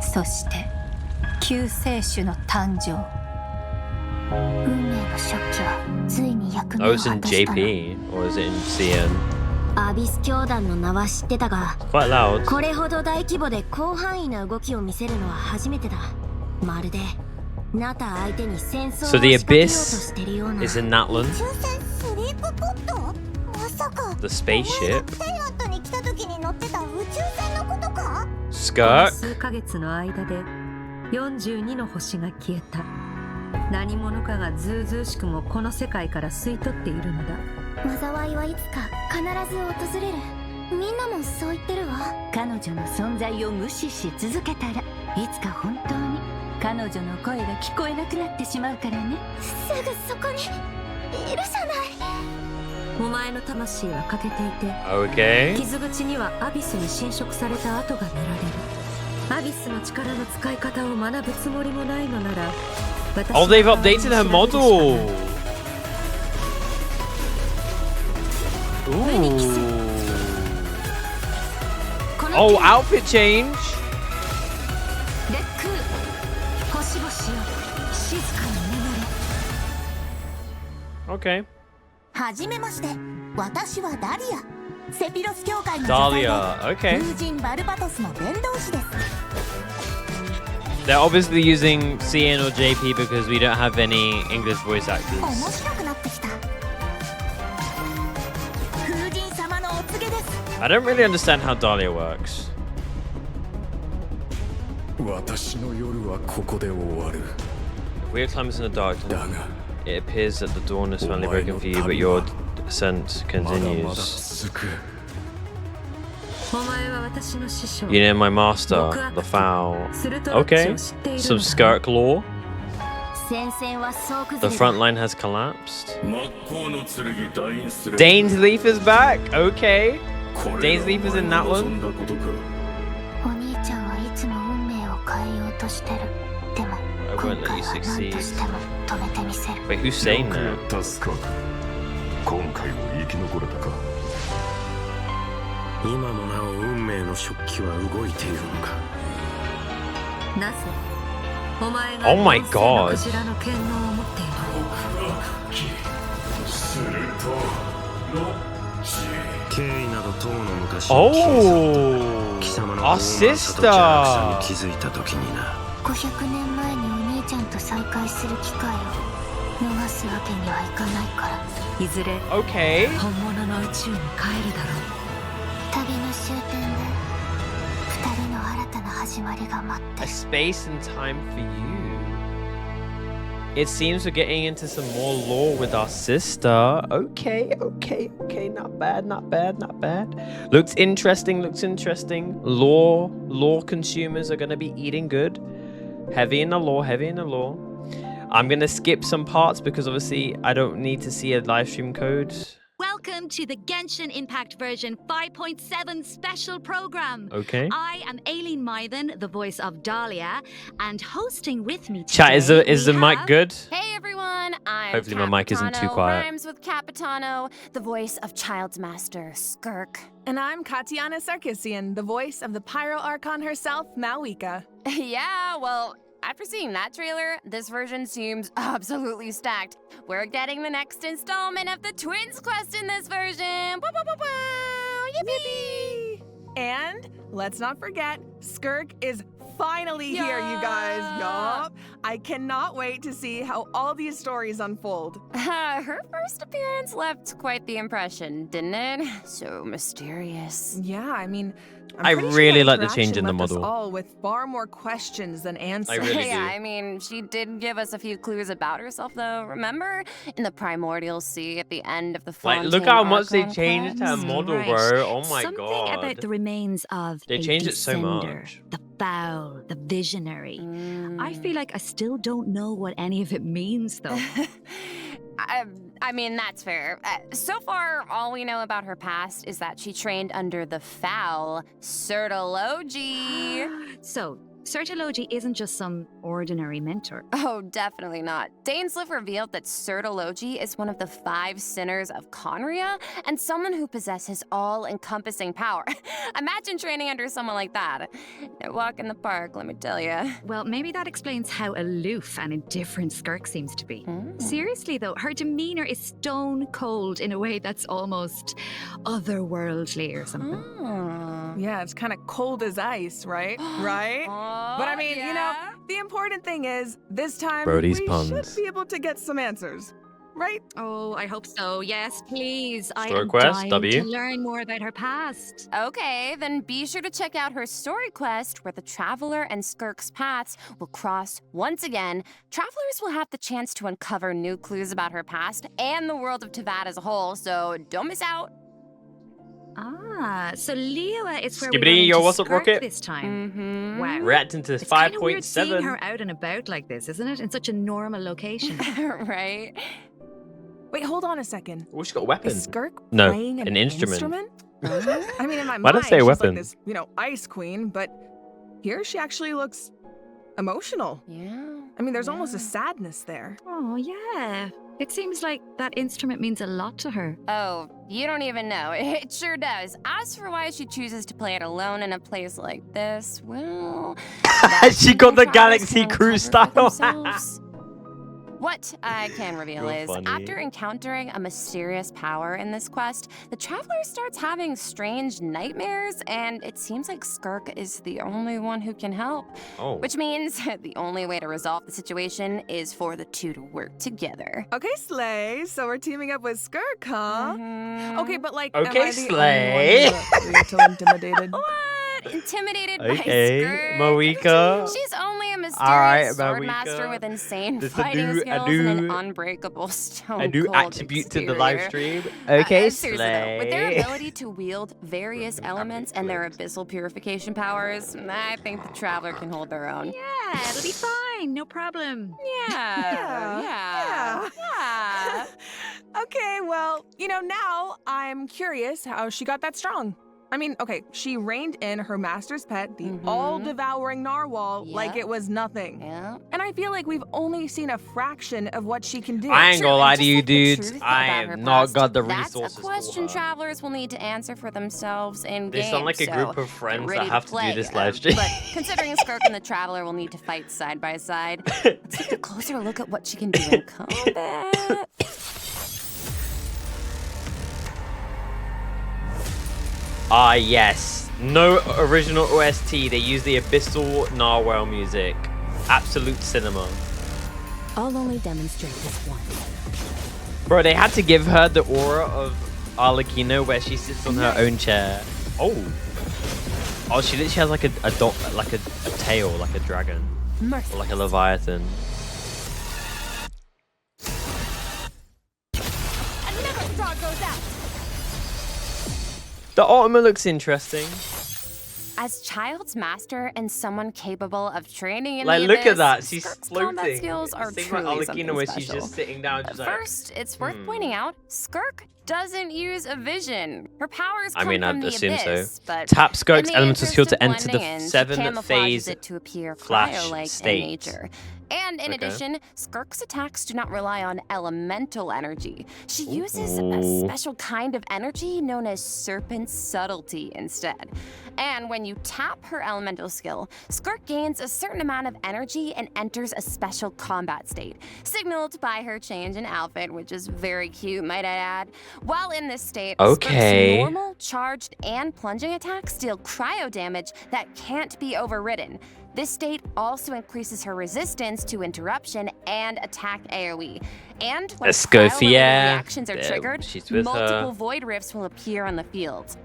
そして救世主の誕生。運命の初期はついに役目を Oh, 果た it's し in たの。 JP or is it in CN? アビス教団の名は知ってたが、 Quite loud. これほど大規模で広範囲な動きを見せるのは初めてだ。まるでナタ相手に戦争を So the 仕掛けようと Abyss してるような。 is in Natland. 宇宙船スリープポット？まさか The spaceship. テイラットに来た時に乗ってた宇宙船のことか？ Skirk. 数ヶ月の間で42の星が消えた。何者かがずうずうしくもこの世界から吸い取っているのだ。災いはいつか必ず訪れる。みんなもそう言ってるわ。彼女の存在を無視し続けたら、いつか本当に彼女の声が聞こえなくなってしまうからね。すぐそこにいるじゃない。お前の魂は欠けていて、 Okay. 傷口にはアビスに侵食された跡が見られる。アビスの力の使い方を学ぶつもりもないのなら、 Oh, they've updated her model. Ooh. Oh, outfit change. レック星々よ、静かに眠れ。 Okay. はじめまして、私はダリア。セピロス教会の Dahlia. Okay. 風神バルバトスの伝道師です。 They're obviously using CN or JP because we don't have any English voice 面 actors. 白くなってきた。風神様のお告げです。 I don't really understand how Dahlia works. 私の夜はここで終わる。 Weird climbs in the dark. だが It appears that the dawn is finally breaking for you, but your descent まだまだ continues. 続く。お前は私の師匠。 You know my master, the foul. Okay. Some Skirk lore. 戦線は総崩 The れだ。 front line has collapsed. 真っ向の剣ダインスレ Dane's Leaf is back. Okay. これ Dane's が Leaf is in お that 前の望ん one. だことか。お兄ちゃんはいつも運命を変えようとしてる。でも I 今 won't let 回 you は何 succeed. としても止めてみせる。 Wait, who's saying よくや that? ったスカーク。今回も生き残れたか。今もなお運命の食器は動いているのか。なぜお前が Oh my 四世の God. クジラの剣能を持っている。するとロッジ。経緯など当の昔に消え去った貴 Oh. 様の Our 傲慢さと邪悪さ sister. に気づいた時にな。500年前にお兄ちゃんと再会する機会を逃すわけにはいかないから。いずれ Okay. 本物の宇宙に帰るだろう。旅の終点で二人の新たな始まりが待って A る。 space and time for you. It seems we're getting into some more lore with our sister. Okay. Not bad. Looks interesting. Lore consumers are gonna be eating good. Heavy in the lore. I'm gonna skip some parts because obviously I don't need to see a live stream code. Welcome to the Genshin Impact version 5.7 special program. Okay. I am Aileen Mythen, the voice of Dahlia, and hosting with me today. Chat, is the we mic have- good? Hey everyone, I'm Hopefully my mic isn't too Capitano, quiet. Rhymes with Capitano, the voice of Child's Master, Skirk. And I'm Katiana Sarkissian, the voice of the Pyro Archon herself, Malwika. Yeah, well, after seeing that trailer, this version seems absolutely stacked. We're getting the next installment of the Twins quest in this version. Woo, woo, woo, woo. Yippee! And let's not forget, Skirk is finally here, you guys. Yup. I cannot wait to see how all these stories unfold. Her first appearance left quite the impression, didn't it? So mysterious. Yeah, I mean, I'm I pretty sure really that like the change interaction in the left us model. all with far more questions than answers. I really Yeah, do. I mean, she did give us a few clues about herself, though. Remember? In the Primordial Sea at the end of the Like, Fontaine look how much they Archon changed her Quest. model, Right. bro. Oh my Something god. about the remains of They a changed it so descender, much. the foul, the visionary. I Mm. feel like I still don't know what any of it means, though. I mean, that's fair. So far, all we know about her past is that she trained under the foul Sertology. So, Certology isn't just some ordinary mentor. Oh, definitely not. Dainsleif revealed that Certology is one of the 5 sinners of Conria and someone who possesses all-encompassing power. Imagine training under someone like that. No walk in the park, let me tell you. Well, maybe that explains how aloof and indifferent Skirk seems to be. Seriously, though, her demeanor is stone cold in a way that's almost otherworldly or something. Yeah, it's kind of cold as ice, right? Right? But I mean, you know, the important thing is, this time Brody's we puns. should be able to get some answers, right? Oh, I hope so. Yes, please. I Story am quest, dying W. to learn more about her past. Okay, then be sure to check out her story quest where the Traveler and Skirk's paths will cross once again. Travelers will have the chance to uncover new clues about her past and the world of Tavad as a whole, so don't miss out. Ah, so Liyue is where Skibbity, we run yo, into what's up, Skirk Rocket? this time. Mm-hmm. Wow. Reacting to It's kind of weird seeing 5.7. her out and about like this, isn't it? In such a normal location. Right? Wait, hold on a second. Oh, she's got a weapon. Is Skirk No, playing an instrument. I mean, in my Why did I mind, say a she's weapon? like this, you know, ice queen, but here she actually looks emotional. Yeah. I mean, there's almost a sadness there. Oh, yeah. It seems like that instrument means a lot to her. Oh, you don't even know. It sure does. As for why she chooses to play it alone in a place like this, well... She got the Travelers Galaxy can Cruise uncover for style. themselves. What I can reveal Real is, funny. after encountering a mysterious power in this quest, the Traveler starts having strange nightmares, and it seems like Skirk is the only one who can help. Oh. Which means the only way to resolve the situation is for the two to work together. Okay, Slay, so we're teaming up with Skirk, huh? Mhm. Okay, but like, Okay, am I the Slay. only one who's a little intimidated? What? Intimidated by Okay, Skirk? Moeka. She's only a mysterious Alright, swordmaster Moeka. with insane This fighting a skills and an do- unbreakable stone I do cold attribute to the live exterior. stream. Okay, Seriously though, with their Slay. ability to wield various elements and their abyssal purification powers, I think the Traveler can hold their own. Yeah, it'll be fine. No problem. Yeah. Okay, well, you know, now I'm curious how she got that strong. I mean, okay, she reined in her master's pet, the all-devouring narwhal, like Yep. it was nothing. Yeah. And I feel like we've only seen a fraction of what she can do. I ain't True, gonna lie and to just you like the dudes, truth I about her have not past, got the that's resources a question for her. Travelers will need to answer for themselves in They game. sound like a so group of get friends ready that have to play, do this live stream. But considering Skirk and the Traveler will need to fight side by side, let's take a closer look at what she can do in combat. Ah, yes. No original OST. They use the Abyssal Narwhal music. Absolute cinema. I'll only demonstrate this once. Bro, they had to give her the aura of Arlecchino where she sits on her own chair. Oh. Oh, she literally has like a tail, like a dragon. Or like a leviathan. Another straw goes out. The ultimate looks interesting. As Child's master and someone capable of training in Like, the look at Abyss, that. She's Skirk's floating. combat skills are Same truly like something Arlecchino where she's special. just sitting down. Just like, First, it's worth pointing out, Skirk doesn't use a vision. Her powers I come mean, from I'd the assume so. Abyss, but Tap Skirk's in the elemental skill to interest enter of the blending in, she 7th camouflages phase it to appear flash cryo-like state. in nature. And in Okay. addition, Skirk's attacks do not rely on elemental energy. She uses Ooh. a special kind of energy known as Serpent Subtlety instead. And when you tap her elemental skill, Skirk gains a certain amount of energy and enters a special combat state, signaled by her change in outfit, which is very cute, might I add. While in this state, Okay. Skirk's normal, charged, and plunging attacks deal cryo damage that can't be overridden. This state also increases her resistance to interruption and attack AoE. And when Let's go, cryo-related Fia. reactions are There, triggered, she's with multiple her. void rifts will appear on the field.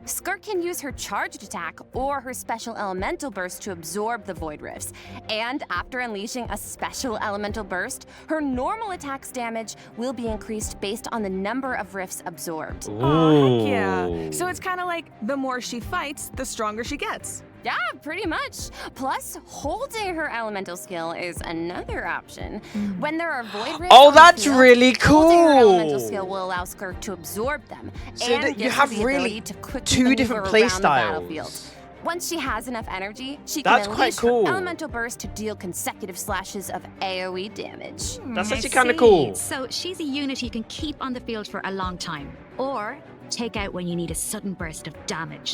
Skirk can use her charged attack or her special elemental burst to absorb the void rifts. And after unleashing a special elemental burst, her normal attack's damage will be increased based on the number of rifts absorbed. Oh, heck yeah. So it's kind of like the more she fights, the stronger she gets. Yeah, pretty much. Plus, holding her elemental skill is another option. When there are void rifts Oh, on the that's field, really holding her elemental cool. skill will allow Skirk to absorb them. So and that you gives have her the really ability to quickly two maneuver different play around the battlefield. styles. Once she has enough energy, she That's can quite unleash cool. her elemental burst to deal consecutive slashes of AoE damage. That's I actually kind of see. cool. So she's a unit you can keep on the field for a long time, or take out when you need a sudden burst of damage.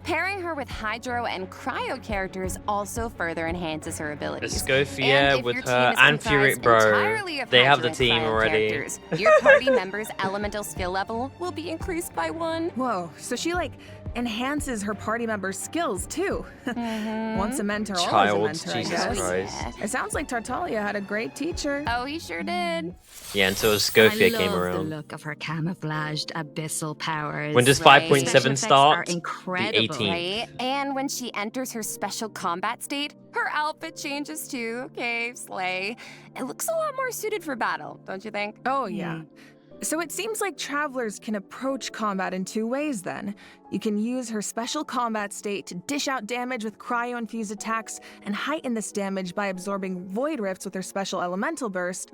Pairing her with Hydro and Cryo characters also further enhances her abilities. Escofia And if with your her team is and comprised Furyk, bro. entirely of They have Hydro the team and Cryo already. characters, your party member's elemental skill level will be increased by 1. Whoa, so she like enhances her party members' skills too. Once a mentor, always a Child, mentor, I Jesus guess. Christ. It sounds like Tartaglia had a great teacher. Oh, he sure did. Yeah, until I Escofia love came the around. look of her camouflaged abyssal powers. When does Right. 5.7 Special effects start? are The incredible. 18th. Right? And when she enters her special combat state, her outfit changes too. Okay, slay. It looks a lot more suited for battle, don't you think? Oh, yeah. So it seems like travelers can approach combat in 2 ways then. You can use her special combat state to dish out damage with cryo-infused attacks and heighten this damage by absorbing void rifts with her special elemental burst.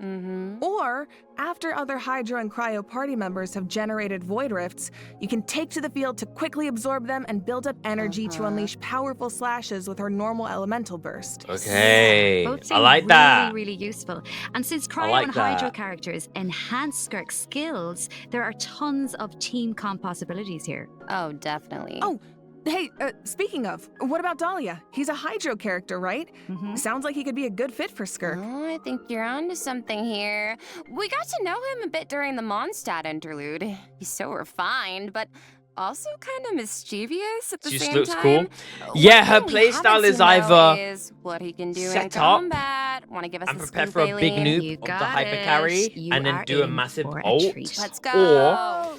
Or, after other Hydro and Cryo party members have generated void rifts, you can take to the field to quickly absorb them and build up energy to unleash powerful slashes with her normal elemental burst. Okay, Both I seem like that. really useful. And since I Cryo like and Hydro that. characters enhance Skirk's skills, there are tons of team comp possibilities here. Oh, definitely. Oh, hey, speaking of, what about Dahlia? He's a Hydro character, right? Sounds like he could be a good fit for Skirk. Oh, I think you're onto something here. We got to know him a bit during the Mondstadt interlude. He's so refined, but also kind of mischievous at the She just same looks time. cool. Yeah, her playstyle is either is what he can do in set up combat. Want to give us and a prepare scoop, for a big Aileen? noob You of the got hyper it. carry You and then are do a in massive for a ult, treat. Let's go. or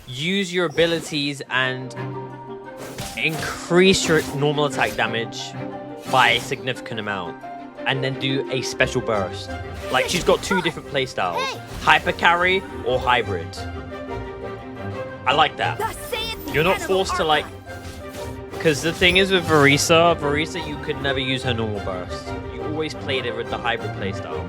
use your abilities and increase your normal attack damage by a significant amount, and then do a special burst. Like, she's got 2 different playstyles: hyper carry or hybrid. I like that. You're not forced to like, because the thing is with Verisa, you could never use her normal burst. You always played it with the hybrid playstyle.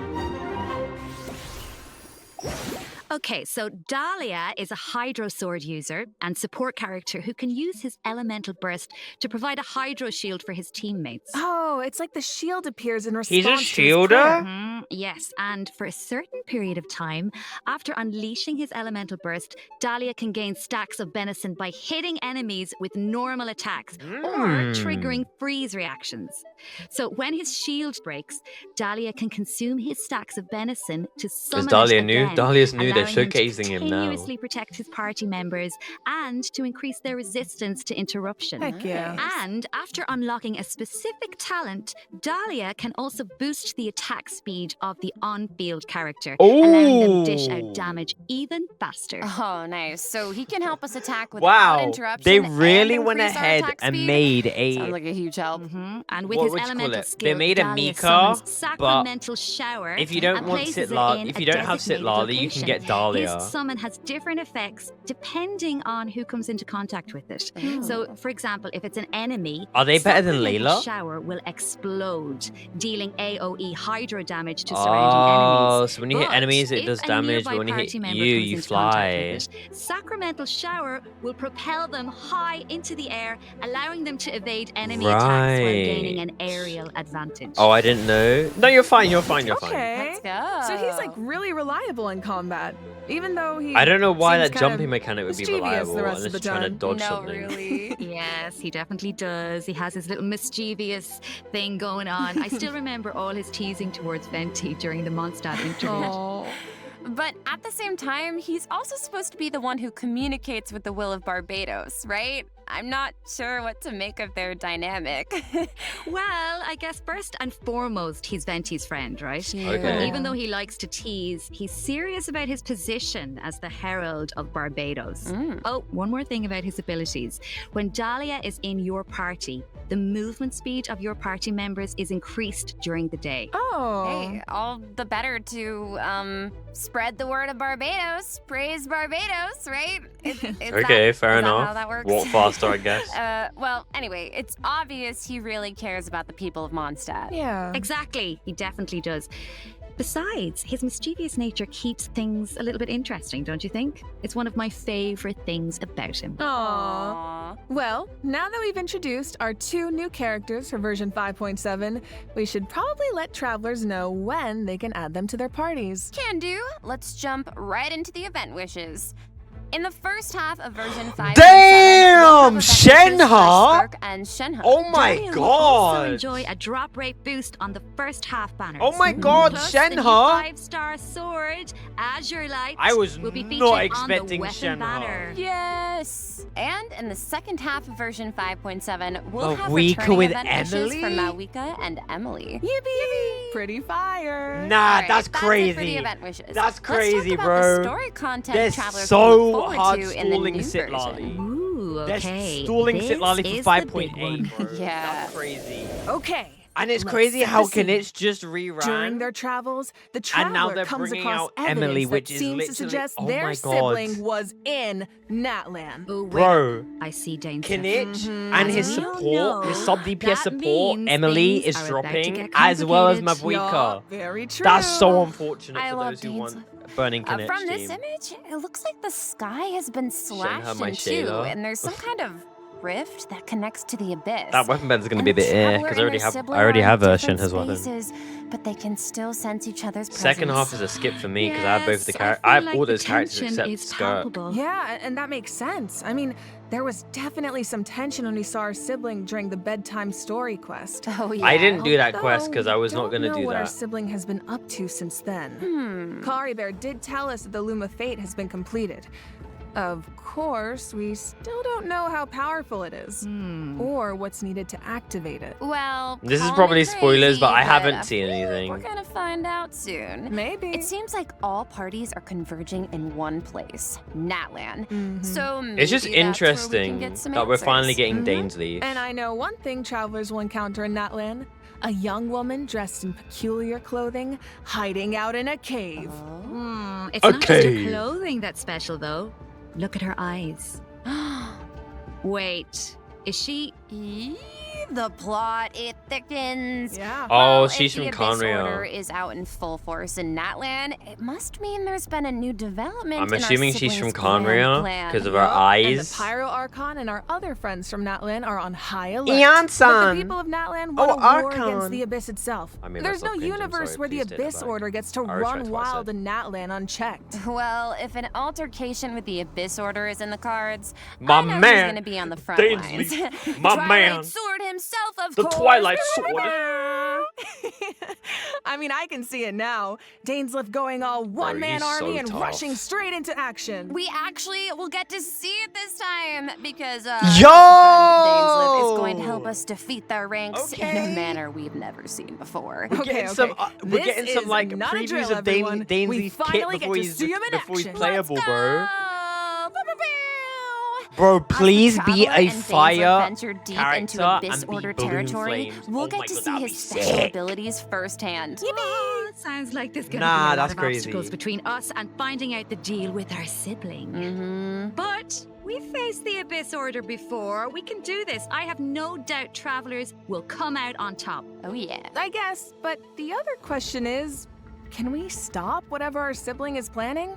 Okay, so Dahlia is a Hydro Sword user and support character who can use his elemental burst to provide a Hydro shield for his teammates. Oh, it's like the shield appears in response He's a to his shielder? prayer. Yes, and for a certain period of time, after unleashing his elemental burst, Dahlia can gain stacks of benison by hitting enemies with normal attacks or triggering freeze reactions. So when his shield breaks, Dahlia can consume his stacks of benison to summon Dahlia it new? again, Dahlia's new, they're allowing him to showcasing him now. continuously protect his party members and to increase their resistance to interruption. Heck yeah. And after unlocking a specific talent, Dahlia can also boost the attack speed of the on-field character, allowing them to dish out damage even faster. Oh, nice. So he can help us attack without Wow, interruption. they and really went increase our ahead attack and speed? made Sounds a. like a huge help. And with What his would you call elemental it? skill, They made a Dahlia Mika, summons but sacramental shower. if you don't and want places it Sitlali, in if a you don't have designated Sitlali, you can location. get Dahlia. His summon has different effects depending on who comes into contact with it. So, for example, if it's an enemy, Are they better than sacramental Layla? shower will explode, dealing AoE hydro damage to surrounding Oh, enemies. so when you hit But enemies, it if does a damage, but nearby when you hit party member you, comes you into contact fly. with it, Sacramental Shower will propel them high into the air, allowing them to evade enemy attacks while gaining an aerial advantage. Oh, I didn't know. No, you're fine. You're fine. You're fine. Okay. Let's go. So he's like really reliable in combat, even though he. I don't know why seems that kind jumping of mechanic would be mischievous reliable the rest of unless the you're trying to time. dodge no, something. really. Yes, he definitely does. He has his little mischievous thing going on. I still remember all his teasing towards Venti during the Mondstadt interlude. Oh. But at the same time, he's also supposed to be the one who communicates with the will of Barbados, right? I'm not sure what to make of their dynamic. Well, I guess first and foremost, he's Venti's friend, right? Okay. Even though he likes to tease, he's serious about his position as the Herald of Barbados. Oh, one more thing about his abilities. When Dahlia is in your party, the movement speed of your party members is increased during the day. Oh. Hey, all the better to spread the word of Barbados. Praise Barbados, right? Okay, fair is that enough. how that works? Walk faster, I guess. Well, anyway, it's obvious he really cares about the people of Mondstadt. Yeah. Exactly, he definitely does. Besides, his mischievous nature keeps things a little bit interesting, don't you think? It's one of my favorite things about him. Aww. Well, now that we've introduced our 2 new characters for version 5.7, we should probably let travelers know when they can add them to their parties. Can do. Let's jump right into the event wishes. In the first half of version 5.7, Damn, Shenhe and Shenhe. Oh my Darian will also god! enjoy a drop rate boost on the first half banners. Oh my god, Plus, the new Shenhe! 5-star sword, Azure Light, I was will be not featured expecting on the weapon Shenhe. banner. Yes! And in the second half of version 5.7, we'll have Mawika returning with event wishes Emily? from Mawika and Emily. Yippee! Pretty fire. Nah, Alright, that's it for the crazy. event wishes. That's Let's crazy, talk about bro. the story content They're travelers so can look forward hard to in the stalling new Sitlali. version. Ooh, They're okay. stalling This Sitlali is for the big 5.8, one. bro. Yeah. That's crazy. Okay. And it's Let's crazy set how the scene. Kinit's just reran. During their travels, the And now traveler they're comes bringing across out Emily, evidence which that is seems to literally- suggest oh their my God. sibling was in Natlan. Oh, wait. Bro, I see danger. Kinich and his As we all support, know, his sub DPS that support, means Emily things is are about to dropping, get as well as complicated. Mavwika. Yup, very true. That's so unfortunate I for love those who Dean's want Burning Kinich From this team. image, it looks like the sky has been slashed my in two, Shayla. and there's some kind of rift that connects to the abyss. That weapon bend's gonna be a And the bit eh, traveler because and their I sibling already are in have different Shenhe's weapon. spaces, but they can still sense each other's presence. Second half is a skip for me because I have both the Yes, characters. feel I have like all the those characters tension except is Skirt. palpable. Yeah, and that makes sense. I mean, there was definitely some tension when we saw our sibling during the bedtime story quest. Oh yeah. I didn't do that Although quest because I was we not gonna don't know do what our that. sibling has been up to since then. Kari Bear did tell us that the Loom of Fate has been completed. Of course, we still don't know how powerful it is, or what's needed to activate it. Well, This is call probably me spoilers, but I crazy, haven't I seen feel like anything. We're gonna find out soon. Maybe. It seems like all parties are converging in one place, Natlan. So maybe It's just that's where we can interesting get some that we're finally answers. getting Danesley. And I know one thing travelers will encounter in Natlan. A young woman dressed in peculiar clothing, hiding out in a cave. It's not just her Okay. clothing that's special, though. Look at her eyes. Wait, is she... The plot, it thickens. Yeah. Oh, Well, she's if from the Abyss Conria. Order is out in full force in Natlan, it must mean there's been a new development. I'm in our assuming she's from siblings' grand Conria plan. because of her Yup, eyes. And the Pyro Archon and our other friends from Natlan are on high alert. Ian-san. But the people of Natlan want Oh, a war Archon. against the Abyss itself. I mean, There's that's no not cringe, I'm universe sorry, where the please take that Abyss back. Order gets to I retract run what I wild said. in Natlan unchecked. Well, if an altercation with the Abyss Order is in the cards, My I know man, who's gonna be on the front Danesley, lines. my Twilight man, Sword himself, of the course. Twilight Sword. I mean, I can see it now. Dainsliff going all one-man he's so army and tough. rushing straight into action. We actually will get to see it this time because Yo! Dainsliff is going to help us defeat their ranks in Okay. a manner we've never seen before. We're getting some, we're This getting some is like not a previews drill, of everyone. We Danesley's finally kit get to see him in before he's action. playable, Let's bro. go! Bro, please As the be Traveler a and Dainsliff fire venture deep character into Abyss and be Order balloon territory, flames. we'll Oh get my to God, see that'd his be special sick. abilities firsthand. Oh, sounds like there's gonna Nah, be a lot that's of crazy. obstacles between us and finding out the deal with our sibling. Mm-hmm. But we faced the Abyss Order before. We can do this. I have no doubt travelers will come out on top. Oh yeah. I guess, but the other question is, can we stop whatever our sibling is planning?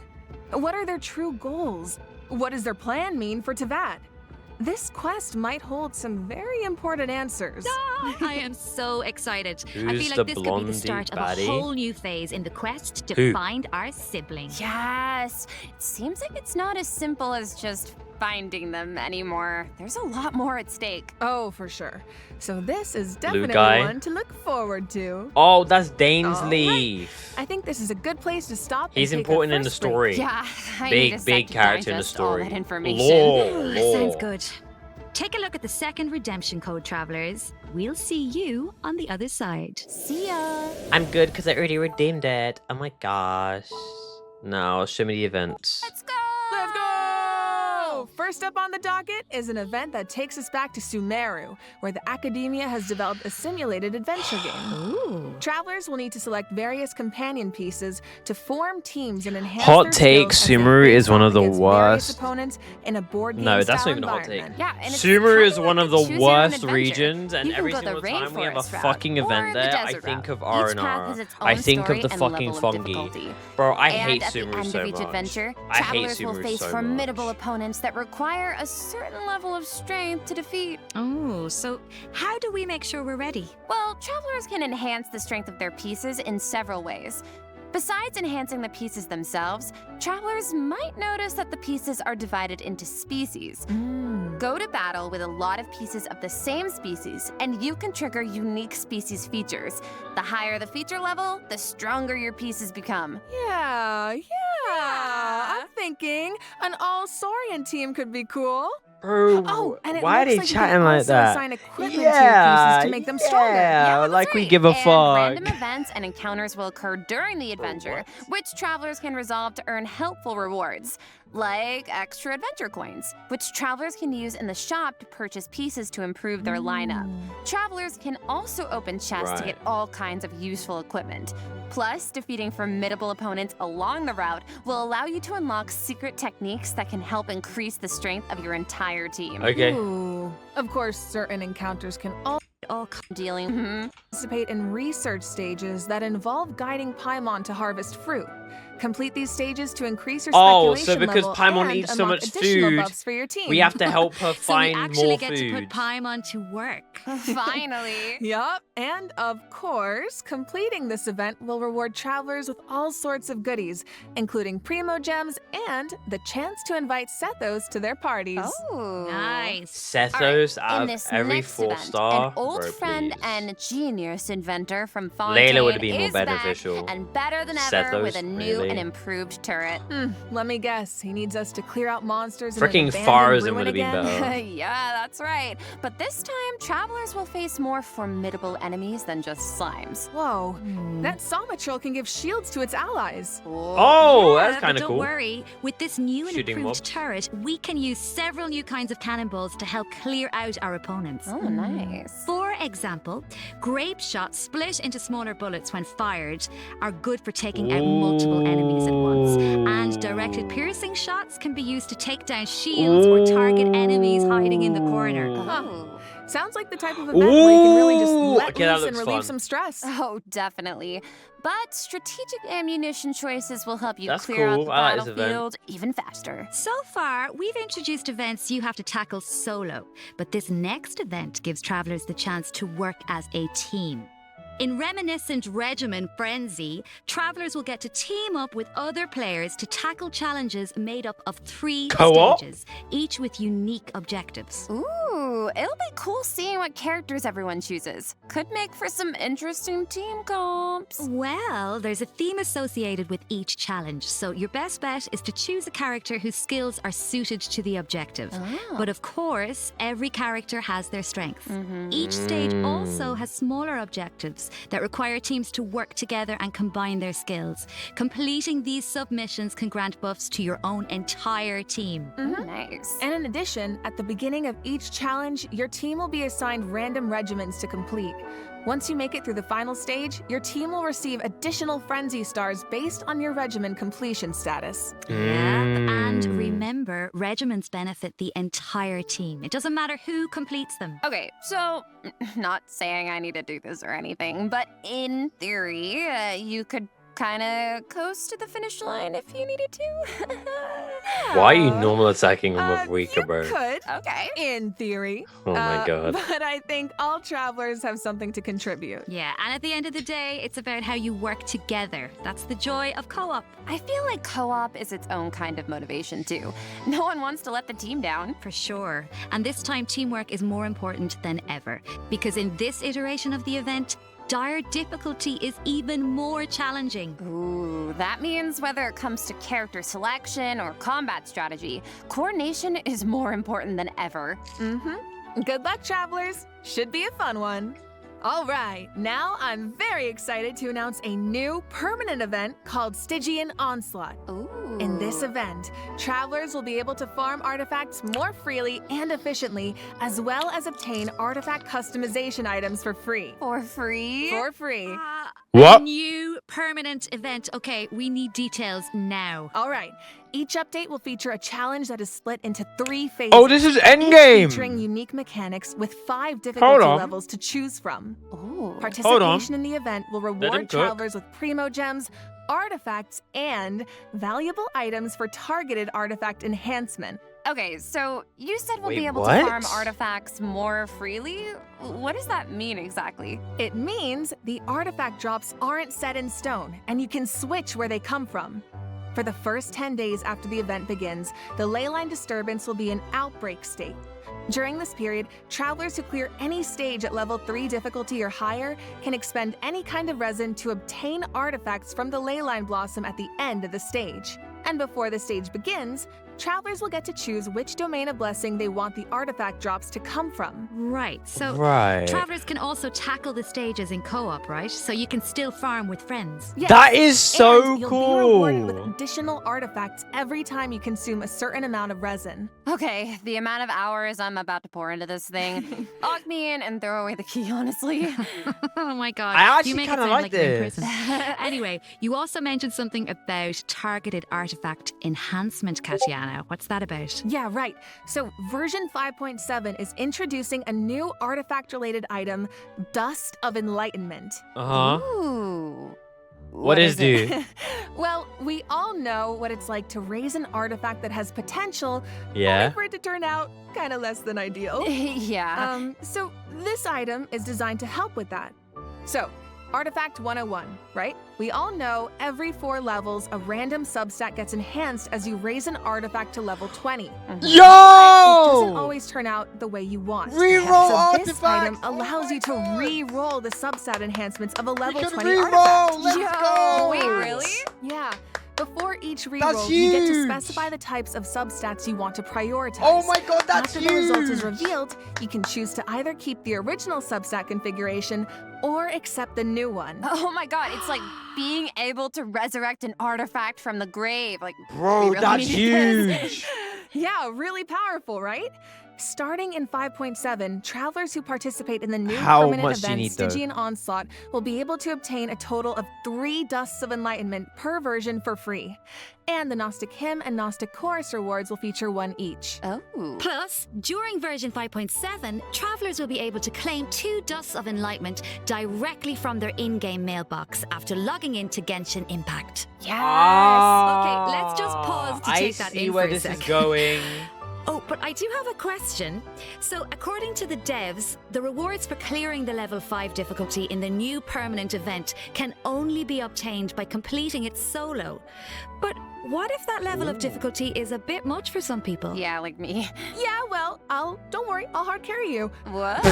What are their true goals? What does their plan mean for Teyvat? This quest might hold some very important answers. I am so excited. I Who's feel the like this could be blondie the start of a baddie? whole new phase in the quest to Who? find our sibling. Yes. It seems like it's not as simple as just finding them anymore. There's a lot more at stake. Oh, for sure. So this is Blue definitely guy. one to look forward to. Oh, that's Danesley. I think this is a good place to stop. He's and take our important in the first break. story. Yeah, I need a Big, sec big to character in the digest all story. that information. Lore, Sounds lore. good. Take a look at the second redemption code, travelers. We'll see you on the other side. See ya. I'm good because I already redeemed it. Oh my gosh. No, show me the events. Let's go. Let's go! First First up on the docket is an event that takes us back to Sumeru, where the Academia has developed a simulated adventure game. Ooh. Travelers will need to select various companion pieces to form teams and enhance Hot their take, skills as they Sumeru face is one off of the against various worst. opponents in a board game No, that's style not even a hot take. environment. Yeah, and it's Sumeru kinda is one like of the the choose your own worst adventure. regions, and You can every go the single time we have a rainforest route fucking or event the there, I desert think route. of R Each and path R. has its I own think of story the and fucking level of fungi. difficulty. Bro, I And hate at the Sumeru end so of each much. adventure, I hate travelers will Sumeru face so formidable much. opponents that require a certain level of strength to defeat. Oh, so how do we make sure we're ready? Well, travelers can enhance the strength of their pieces in several ways. Besides enhancing the pieces themselves, travelers might notice that the pieces are divided into species. Go to battle with a lot of pieces of the same species, and you can trigger unique species features. The higher the feature level, the stronger your pieces become. Yeah. I'm thinking an all-Saurian team could be cool. Bro, Oh, and it why are looks they like you chatting can like also that? assign equipment to your pieces to make them stronger. Yeah, that's like we right. give a And fuck. random events and encounters will occur during the adventure, which travelers can resolve to earn helpful rewards, like extra adventure coins, which travelers can use in the shop to purchase pieces to improve their lineup. Travelers can also open chests to Right. get all kinds of useful equipment. Plus, defeating formidable opponents along the route will allow you to unlock secret techniques that can help increase the strength of your entire team. Okay. Ooh. Of course, certain encounters can also Dealing. participate in research stages that involve guiding Paimon to harvest fruit. Complete these stages to increase your Oh, speculation so because level Paimon and eats so unlock much additional food, buffs for your team. we have to help her So we find actually more get to food. put Paimon to work. Finally. Yup, and of course, completing this event will reward travelers with all sorts of goodies, including Primo Gems and the chance to invite Sethos to their parties. Oh. Nice. Sethos In out of this every next 4-star. event, an old Bro, friend please. and genius inventor from Fontaine Layla would have been more is back beneficial. and better than ever with a Sethos, new really? and improved turret. Let me guess, he needs us to clear out monsters in Freaking an abandoned Farzan ruin would have been again? better. Yeah, that's right. But this time, travelers will face more formidable enemies than just slimes. Whoa, that Sama troll can give shields to its allies. Oh, Yeah, that's but kind of don't cool. worry. With this new and Shooting improved mobs. turret, we can use several new kinds of cannonballs to help clear out our opponents. Oh, nice. For example, grape shots split into smaller bullets when fired are good for taking out multiple enemies at once. And directed piercing shots can be used to take down shields or target enemies hiding in the corner. Oh. Sounds like the type of event where you can really just Ooh, let okay, that loose and looks relieve fun. some stress. Oh, definitely. But strategic ammunition choices will help you That's clear out cool. the I like this event. battlefield even faster. So far, we've introduced events you have to tackle solo, but this next event gives travelers the chance to work as a team. In reminiscent Regimen Frenzy, travelers will get to team up with other players to tackle challenges made up of 3 Co-op? stages, each with unique objectives. Ooh, it'll be cool seeing what characters everyone chooses. Could make for some interesting team comps. Well, there's a theme associated with each challenge, so your best bet is to choose a character whose skills are suited to the objective. Oh. But of course, every character has their strengths. Each stage also has smaller objectives that require teams to work together and combine their skills. Completing these submissions can grant buffs to your own entire team. Nice. And in addition, at the beginning of each challenge, your team will be assigned random regiments to complete. Once you make it through the final stage, your team will receive additional frenzy stars based on your regimen completion status. Yep, and remember, regiments benefit the entire team. It doesn't matter who completes them. Okay, so not saying I need to do this or anything, but in theory, you could kind of coast to the finish line if you needed to. Why are you normal attacking him with You weaker, bro? could, Okay. in theory. Oh my god. But I think all travelers have something to contribute. Yeah, and at the end of the day, it's about how you work together. That's the joy of co-op. I feel like co-op is its own kind of motivation too. No one wants to let the team down. For sure. And this time, teamwork is more important than ever. Because in this iteration of the event, dire difficulty is even more challenging. Ooh, that means whether it comes to character selection or combat strategy, coordination is more important than ever. Good luck, travelers. Should be a fun one. All right, now I'm very excited to announce a new permanent event called Stygian Onslaught. Ooh. In this event, travelers will be able to farm artifacts more freely and efficiently, as well as obtain artifact customization items for free. For free? For free. What? A new permanent event. Okay, we need details now. All right. Each update will feature a challenge that is split into 3 phases. Oh, this is each Endgame. featuring unique mechanics with 5 Hold difficulty on. levels to choose from. Oh. Participation in the event will them reward cook. travelers with primo gems, artifacts, and valuable items for targeted artifact enhancement. Okay, so you said we'll Wait, be able what? to farm artifacts more freely? What does that mean exactly? It means the artifact drops aren't set in stone, and you can switch where they come from. For the first 10 days after the event begins, the leyline disturbance will be in outbreak state. During this period, travelers who clear any stage at level 3 difficulty or higher can expend any kind of resin to obtain artifacts from the leyline blossom at the end of the stage. And before the stage begins, travelers will get to choose which domain of blessing they want the artifact drops to come from. Right, so Right. travelers can also tackle the stages in co-op, right? So you can still farm with friends. Yes, That is so and you'll be rewarded with cool. additional artifacts every time you consume a certain amount of resin. Okay, the amount of hours I'm about to pour into this thing. Lock me in and throw away the key, honestly. Oh my god. I actually you make it kinda sound like like you're in this. prison. Anyway, you also mentioned something about targeted artifact enhancement, Katiana. What's that about? Yeah, right. So, version 5.7 is introducing a new artifact related item, Dust of Enlightenment. Uh-huh. Ooh. What is it? it? Well, we all know what it's like to raise an artifact that has potential, Yeah. only for it to turn out kind of less than ideal. Yeah. So this item is designed to help with that. So, Artifact 101, right? We all know every 4 levels, a random substat gets enhanced as you raise an artifact to level 20. It doesn't Yo! always turn out the way you want. Reroll So this item artifacts! Oh allows my you to God. re-roll the substat enhancements of a level can 20 reroll! artifact. Let's go! Wait, really? Yeah. Before each That's reroll, you get to huge! specify the types of substats you want to prioritize. Oh my god, that's After the result is huge! revealed, you can choose to either keep the original substat configuration or accept the new one. Oh my god, it's like being able to resurrect an artifact from the grave. Like, Bro, we really that's need this. huge! Yeah, really powerful, right? Starting in 5.7, travelers who participate in the new How permanent much do you event need, though? Stygian Onslaught will be able to obtain a total of 3 Dusts of Enlightenment per version for free. And the Gnostic Hymn and Gnostic Chorus rewards will feature 1 each. Oh. Plus, during version 5.7, travelers will be able to claim 2 Dusts of Enlightenment directly from their in-game mailbox after logging into Genshin Impact. Yes. Okay, let's just pause to take I that see in where for a this is sec. going. Oh, but I do have a question. So, according to the devs, the rewards for clearing the level 5 difficulty in the new permanent event can only be obtained by completing it solo. But what if that level of difficulty is a bit much for some people? Yeah, like me. Yeah, well, don't worry, I'll hard carry you. What?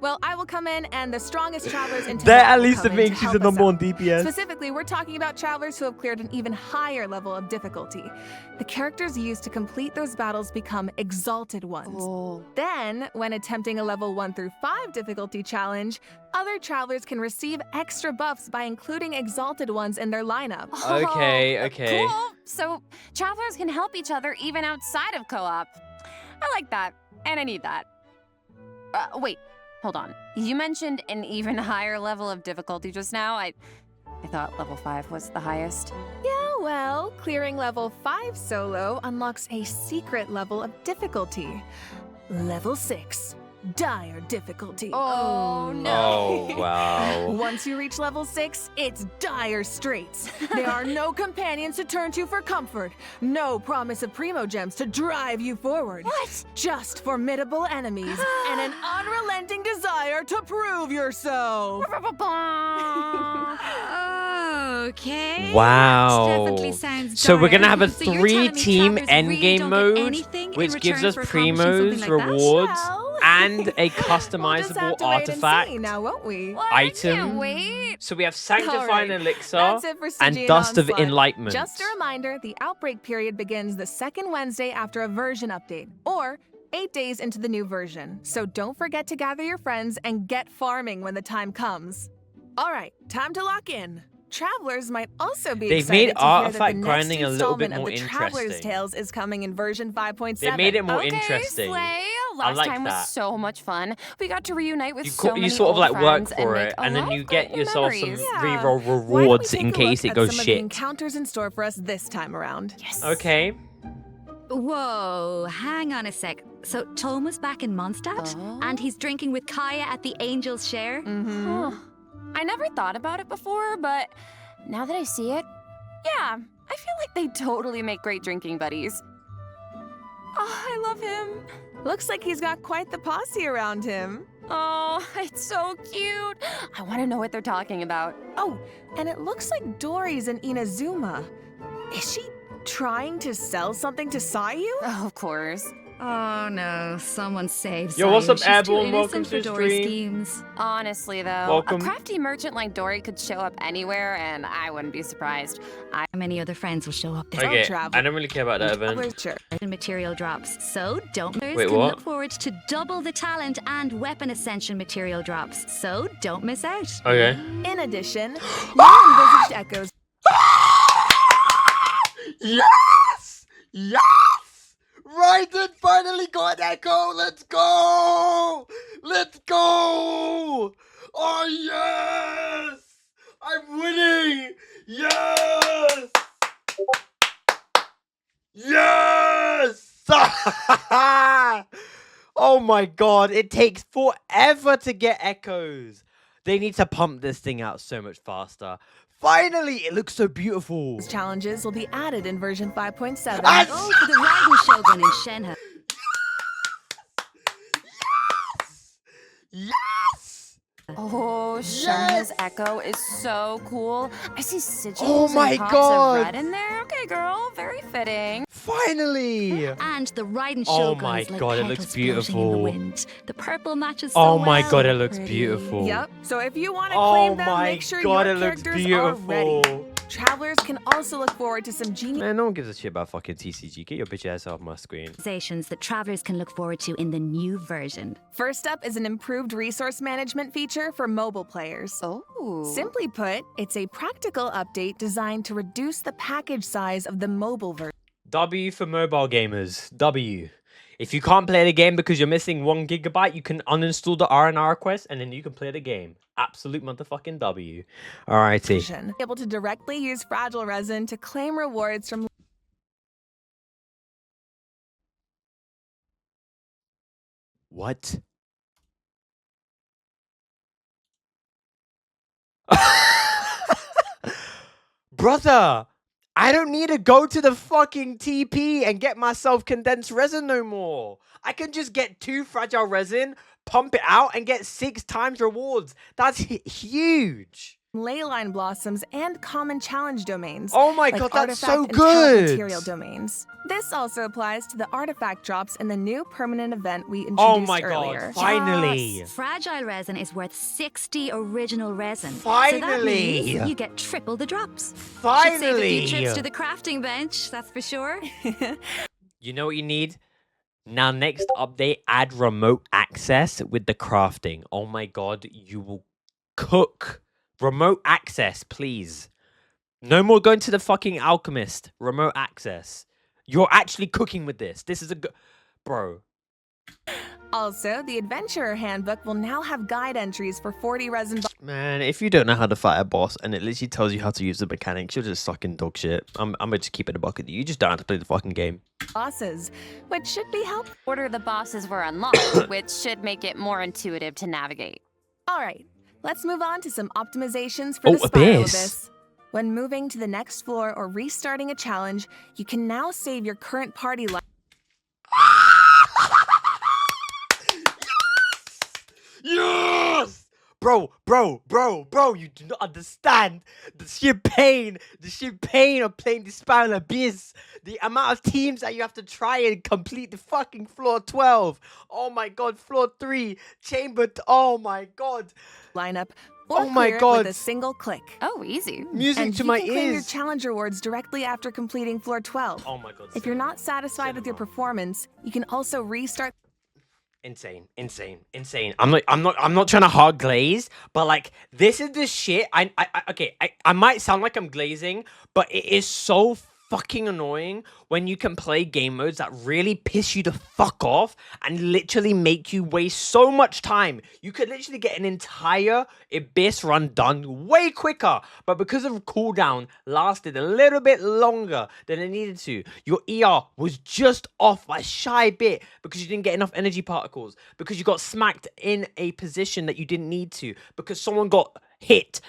Well, I will come in and the strongest travelers in They're Tibet at will least come in admitting to she's help the us number one out. DPS. Specifically, we're talking about travelers who have cleared an even higher level of difficulty. The characters used to complete those battles become exalted ones. Oh. Then, when attempting a level 1 through 5 difficulty challenge, other travelers can receive extra buffs by including exalted ones in their lineup. Okay, Oh, okay. Cool. So travelers can help each other even outside of co-op. I like that, and I need that. Wait, hold on. You mentioned an even higher level of difficulty just now. I thought level 5 was the highest. Yeah, well, clearing level 5 solo unlocks a secret level of difficulty. Level 6. Dire difficulty. Oh, no. Oh, wow. Once you reach level 6, it's dire straits. There are no companions to turn to for comfort, no promise of primo gems to drive you forward. What? Just formidable enemies and an unrelenting desire to prove yourself. Okay. Wow. Definitely sounds So we're gonna dire. have a So you're telling me 3-team travelers really endgame don't get mode, anything in which gives return us for accomplishing something primos, like that? rewards, Well, and a we'll just customizable have to wait and artifact. see now, won't we? What? I Item. can't wait. So we have Sanctifying Alright, Elixir That's it for and Stygian Dust of Onslaught. Enlightenment. Just a reminder, the outbreak period begins the second Wednesday after a version update, or 8 days into the new version. So don't forget to gather your friends and get farming when the time comes. All right, time to lock in. Travelers might also be They've excited made to hear that the artifact next grinding a little bit installment of more the Traveler's interesting. Tales is coming in version 5.7. They made it more Okay, interesting. Slay. Last like time that. was so much fun. We got to reunite with You, so you many sort of old like work friends for and it, make and a then lot you of get great yourself some memories. reroll Why don't we rewards take in a case look it goes at some of the shit. encounters in store for us this time around. Yes. Okay. Whoa, hang on a sec. So Tom was back in Mondstadt, and he's drinking with Kaya at the Angel's Share? Huh. I never thought about it before, but now that I see it, yeah, I feel like they totally make great drinking buddies. Oh, I love him. Looks like he's got quite the posse around him. Oh, it's so cute. I want to know what they're talking about. Oh, and it looks like Dory's in Inazuma. Is she trying to sell something to Sayu? Oh, of course. Oh no, someone saved Yo, what's Sayu. up, She's Airborne? too Welcome innocent to for the Dory's stream. schemes. Honestly, though, Welcome. a crafty merchant like Dory could show up anywhere, and I wouldn't be surprised. How many other friends will show up this Okay, travel. I don't really care about that event. Sure. material drops? So don't Wait, can what? look forward to double the talent and weapon ascension material drops. So don't miss out. Okay. In addition, new envisaged echoes. Yes! Yes! Raiden finally got an echo! Let's go! Let's go! Oh, yes! I'm winning! Yes! Yes! Oh my god, it takes forever to get echoes. They need to pump this thing out so much faster. Finally, it looks so beautiful. Challenges will be added in version 5.7. Ah, Go for the Raiden Shogun in Shenhe. Yes! Oh, Shenhe's echo is so cool. I see sigils Oh my and pops God. of red in there. Okay, girl, very fitting. Finally! And the Raiden Oh Shogun my is like God, it petals looks floating in the beautiful. wind. The purple matches so Oh my well. god, it looks Pretty. beautiful. Yep. So if you want to Oh claim them, my make sure god, your it looks characters are ready. beautiful. Travelers can also look forward to some genius Man, no one gives a shit about fucking TCG. Get your bitch ass off my screen. Organizations that travelers can look forward to in the new version. First up is an improved resource management feature for mobile players. Oh. Simply put, it's a practical update designed to reduce the package size of the mobile version. W for mobile gamers. W. If you can't play the game because you're missing 1 gigabyte, you can uninstall the R&R quest and then you can play the game. Absolute motherfucking W. Alrighty. Able to directly use fragile resin to claim rewards from What? Brother, I don't need to go to the fucking TP and get myself condensed resin no more. I can just get 2 fragile resin, pump it out, and get 6 times rewards. That's huge. leyline blossoms and common challenge domains. Oh my like god, that's so artifact and talent good. material domains. This also applies to the artifact drops in the new permanent event we introduced Oh my earlier. god, finally. Yes. Fragile resin is worth 60 original resin. So Finally. that means you get triple the drops. Should save a Finally. few trips to the crafting bench, that's for sure. You know what you need? Now, next update, add remote access with the crafting. Oh my god, you will cook. Remote access, please. No more going to the fucking alchemist. Remote access. You're actually cooking with this. This is a good... Bro. Also, the Adventurer Handbook will now have guide entries for 40 resin Man, if you don't know how to fight a boss and it literally tells you how to use the mechanics, you're just sucking dog shit. I'm gonna just keep it a bucket. You just don't have to play the fucking game. bosses, which should be helpful. Order the bosses were unlocked, which should make it more intuitive to navigate. All right, let's move on to some optimizations for Oh, the Spiral Abyss. Abyss. When moving to the next floor or restarting a challenge, you can now save your current party life. Yes! Bro, you do not understand the sheer pain of playing the Spiral Abyss. The amount of teams that you have to try and complete the fucking floor 12. Oh my god, floor 3, oh my god. lineup or Oh my clear it God. with a single click. Oh, easy. Music And to you my can claim your ears. challenge rewards directly after completing floor 12. Oh my god. If you're not satisfied with your Cinema. performance, you can also restart Insane. I'm not trying to hard glaze, but like this is the shit. I might sound like I'm glazing, but it is so fucking annoying when you can play game modes that really piss you the fuck off and literally make you waste so much time. You could literally get an entire Abyss run done way quicker, but because of cooldown lasted a little bit longer than it needed to, your ER was just off by a shy bit because you didn't get enough energy particles, because you got smacked in a position that you didn't need to, because someone got hit,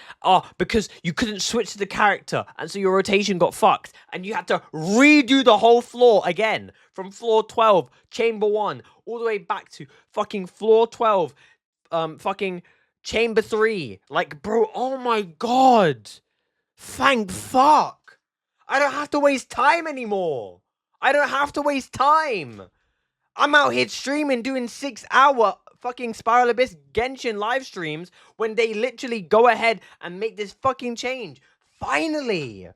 because you couldn't switch to the character, and so your rotation got fucked, and you had to redo the whole floor again from floor 12, chamber 1, all the way back to fucking floor 12, fucking chamber 3. Like, bro, oh my god, thank fuck, I don't have to waste time anymore. I'm out here streaming, doing 6-hour fucking Spiral Abyss Genshin live streams when they literally go ahead and make this fucking change. Finally,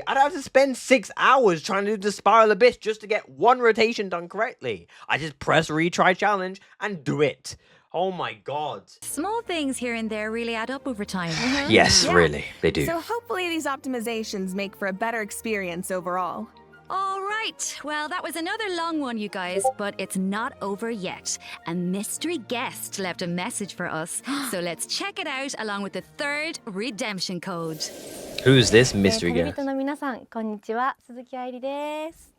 I don't have to spend 6 hours trying to do the Spiral Abyss just to get one rotation done correctly. I just press retry challenge and do it. Oh my god. Small things here and there really add up over time. Yes, really, they do. So hopefully these optimizations make for a better experience overall. All right, well, that was another long one, you guys, but it's not over yet. A mystery guest left a message for us, so let's check it out along with the third redemption code. Who's this mystery 旅 guest? 人の皆さん、こんにちは。鈴木愛理です。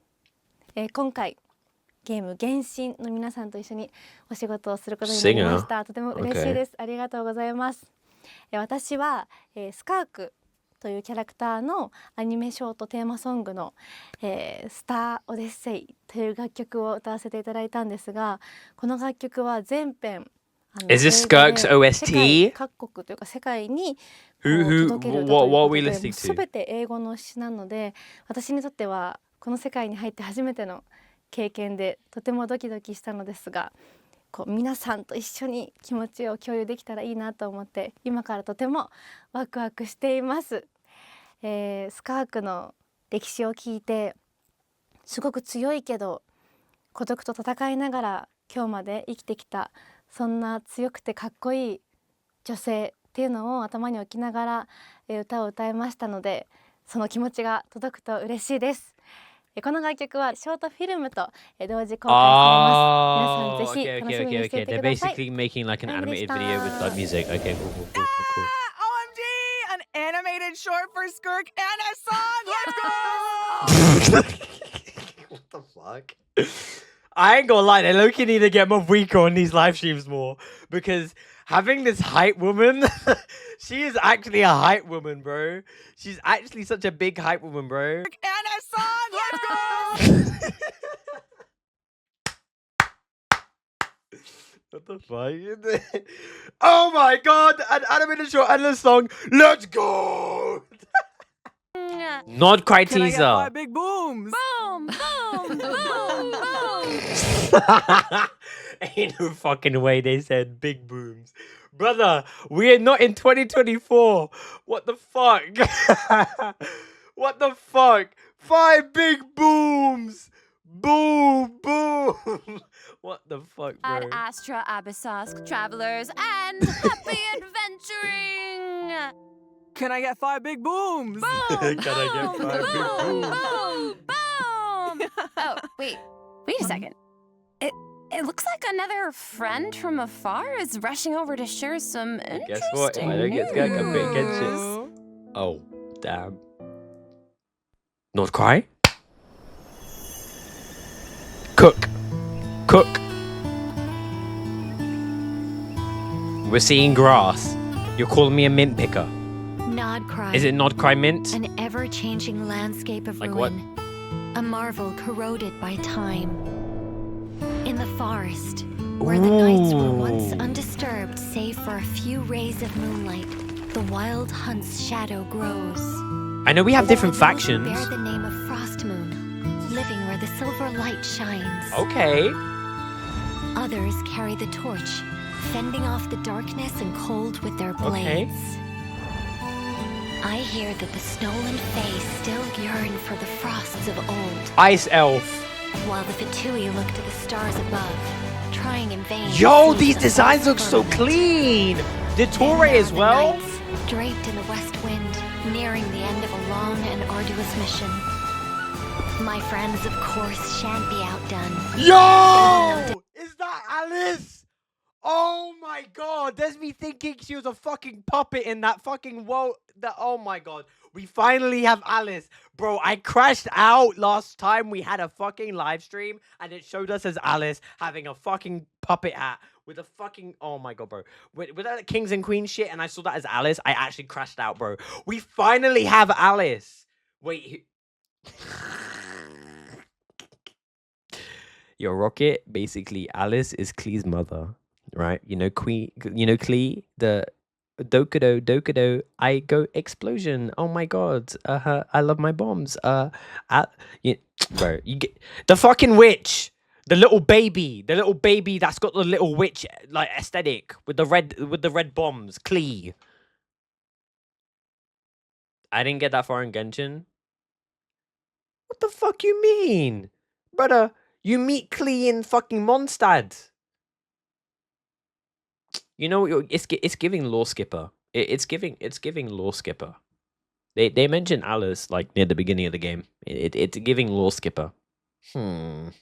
今回ゲーム原神の皆さんと一緒にお仕事をすることになりました。とても嬉しいです。ありがとうございます。私は、スカークというキャラクターのアニメショートテーマソングの、スター・オデッセイという楽曲を歌わせていただいたんですが、この楽曲は全編Is this Skirk's OST? 各国というか世界に届ける歌ということで、全て英語の詩なので、私にとってはこの世界に入って初めての経験でとてもドキドキしたのですが、皆さんと一緒に気持ちを共有できたらいいなと思って今からとてもワクワクしています。スカークの歴史を聞いてすごく強いけど孤独と戦いながら今日まで生きてきた、そんな強くてかっこいい女性っていうのを頭に置きながら歌を歌いましたので、その気持ちが届くと嬉しいです。この楽曲はショートフィルムと同時公開されます。皆さんぜひ楽しみにしていてください。 They're basically making like an animated video with like music. Okay, cool. OMG! An animated short for Skirk and a song! Let's go! What the fuck? I ain't gonna lie, they low-key need to get Mavrico on these live streams more, because having this hype woman, she is actually a hype woman, bro. She's actually such a big hype woman, bro. And a song! Let's go! What the fuck? Oh my god! An animated short and a song. Let's go! Not cry Can I get teaser. 5 big booms? Boom, boom, boom, boom. Ain't no fucking way they said big booms. Brother, we are not in 2024. What the fuck? What the fuck? 5 big booms. Boom, boom. What the fuck, bro? Ad Astra Abyssos, travelers, and happy adventuring. Can I get 5 big booms? Boom, Can I get 5 big boom, booms? boom, boom. Oh, wait a second. It looks like another friend from afar is rushing over to share some interesting Guess what? If I don't get scared, I'm gonna get shit. Ooh. Oh, damn. Not cry? Cook. We're seeing grass. You're calling me a mint picker. Nod cry. Is it not cry mint? An ever-changing landscape of Like ruin. A marvel corroded by time. In the forest, where the nights were once undisturbed save for a few rays of moonlight, the wild hunt's shadow grows. I know we have different Those factions. bear the name of Frost Moon, living where the silver light shines. Okay. Others carry the torch, fending off the darkness and cold with their blades. I hear that the snow and fae still yearn for the frosts of old. Ice elf. While the Fatui look to the stars above, trying in vain. Yo, these designs look so clean. The Torre as well. Nights, draped in the west wind, nearing the end of a long and arduous mission. My friends, of course, shan't be outdone. Yo! Is that Alice? Oh my god, there's me thinking she was a fucking puppet in that fucking world. Oh my god, we finally have Alice. Bro, I crashed out last time we had a fucking live stream and it showed us as Alice having a fucking puppet hat with a fucking, oh my god, bro. With that kings and queens shit and I saw that as Alice, I actually crashed out, bro. We finally have Alice. Wait. Yo, Rocket, basically Alice is Klee's mother. Right, you know Klee, the Dokudo, I go explosion. Oh my god, I love my bombs. Bro, you get the fucking witch, the little baby that's got the little witch like aesthetic with the red bombs. Klee. I didn't get that far in Genshin. What the fuck you mean, brother? You meet Klee in fucking Mondstadt. You know, it's giving Lore Skipper. It's giving Lore Skipper. They mention Alice like near the beginning of the game. It's giving Lore Skipper. I'm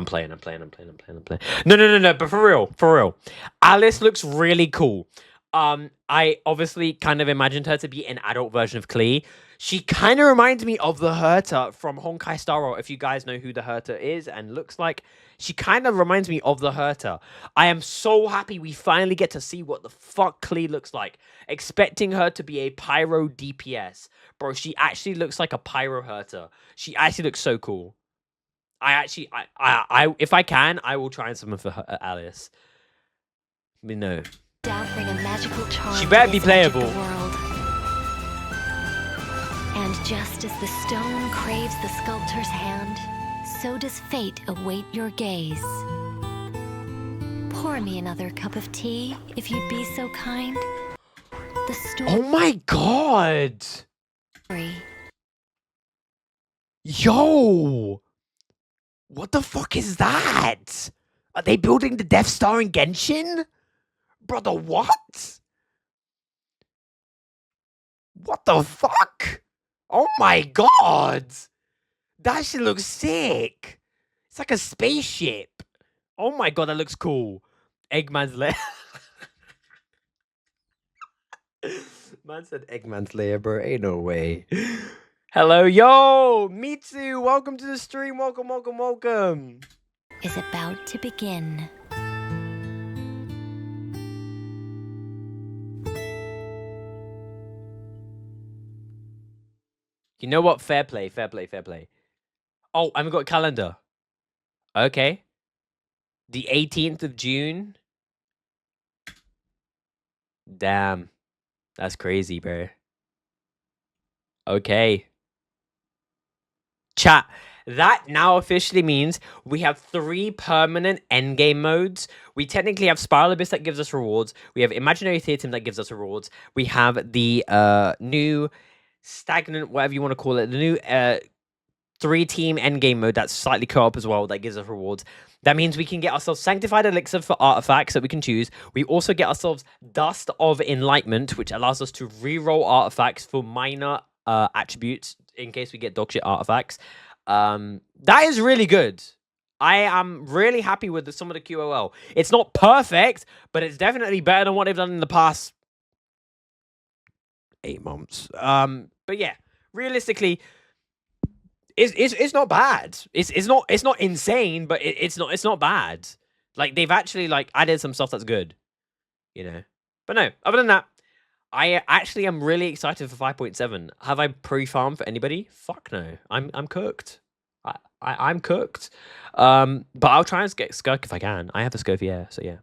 playing. No. But for real. Alice looks really cool. I obviously kind of imagined her to be an adult version of Klee. She kind of reminds me of the Herta from Honkai Star Rail, if you guys know who the Herta is and looks like. She kind of reminds me of the Herta. I am so happy we finally get to see what the fuck Klee looks like. Expecting her to be a pyro DPS. Bro, she actually looks like a pyro Herta. She actually looks so cool. I if I can, I will try and summon for her, Alice. But no. She better be playable. And just as the stone craves the sculptor's hand, so does fate await your gaze. Pour me another cup of tea, if you'd be so kind. The story. Oh my god! Yo! What the fuck is that? Are they building the Death Star in Genshin? Brother, what? What the fuck? Oh my god! That shit looks sick. It's like a spaceship. Oh my god, that looks cool. Eggman's lair. Man said Eggman's lair, bro. Ain't no way. Hello, yo! Mitsu, welcome to the stream. Welcome. Is about to begin. You know what? Fair play. Oh, I've got a calendar. Okay. The 18th of June. Damn. That's crazy, bro. Okay. Chat. That now officially means we have 3 permanent endgame modes. We technically have Spiral Abyss that gives us rewards. We have Imaginary Theater that gives us rewards. We have the new stagnant, whatever you want to call it, the new 3-team endgame mode that's slightly co-op as well that gives us rewards. That means we can get ourselves Sanctified Elixir for artifacts that we can choose. We also get ourselves Dust of Enlightenment, which allows us to reroll artifacts for minor attributes in case we get dogshit artifacts. That is really good. I am really happy with some of the QOL. It's not perfect, but it's definitely better than what they've done in the past 8 months. But yeah, realistically, it's not bad. It's not insane, but it's not bad. Like they've actually like added some stuff that's good, you know. But no, other than that, I actually am really excited for 5.7. Have I pre-farmed for anybody? Fuck no. I'm cooked. I'm cooked. But I'll try and get Skirk if I can. I have a Scovier, so yeah.